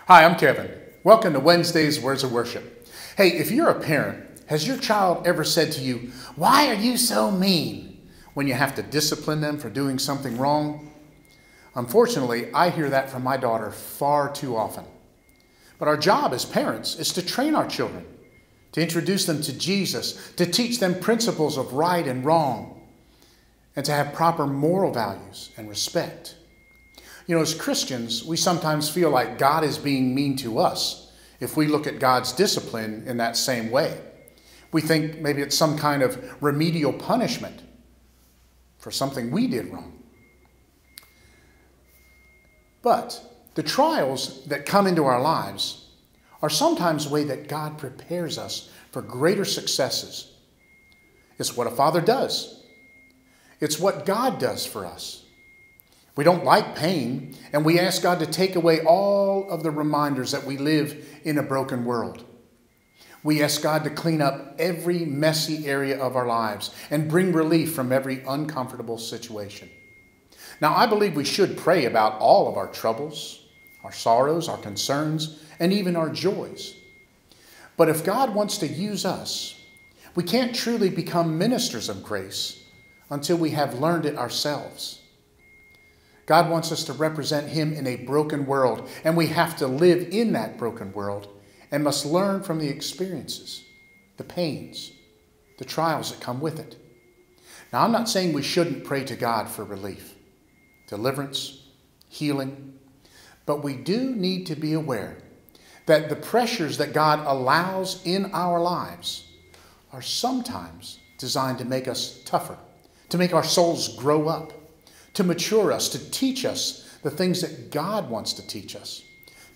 Hi, I'm Kevin. Welcome to Wednesday's Words of Worship. Hey, if you're a parent, has your child ever said to you, "Why are you so mean?" when you have to discipline them for doing something wrong? Unfortunately, I hear that from my daughter far too often. But our job as parents is to train our children, to introduce them to Jesus, to teach them principles of right and wrong, and to have proper moral values and respect. You know, as Christians, we sometimes feel like God is being mean to us if we look at God's discipline in that same way. We think maybe it's some kind of remedial punishment for something we did wrong. But the trials that come into our lives are sometimes a way that God prepares us for greater successes. It's what a father does. It's what God does for us. We don't like pain, and we ask God to take away all of the reminders that we live in a broken world. We ask God to clean up every messy area of our lives and bring relief from every uncomfortable situation. Now, I believe we should pray about all of our troubles, our sorrows, our concerns, and even our joys. But if God wants to use us, we can't truly become ministers of grace until we have learned it ourselves. God wants us to represent Him in a broken world, and we have to live in that broken world and must learn from the experiences, the pains, the trials that come with it. Now, I'm not saying we shouldn't pray to God for relief, deliverance, healing, but we do need to be aware that the pressures that God allows in our lives are sometimes designed to make us tougher, to make our souls grow up, to mature us, to teach us the things that God wants to teach us,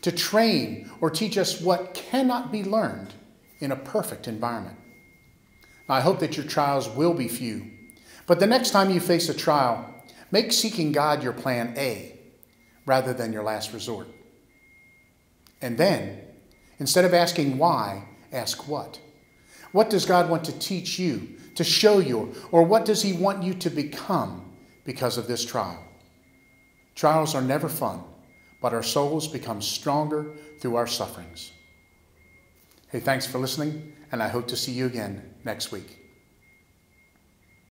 to train or teach us what cannot be learned in a perfect environment. Now, I hope that your trials will be few, but the next time you face a trial, make seeking God your plan A rather than your last resort. And then, instead of asking why, ask what. What does God want to teach you, to show you, or what does He want you to become because of this trial? Trials are never fun, but our souls become stronger through our sufferings. Hey, thanks for listening, and I hope to see you again next week.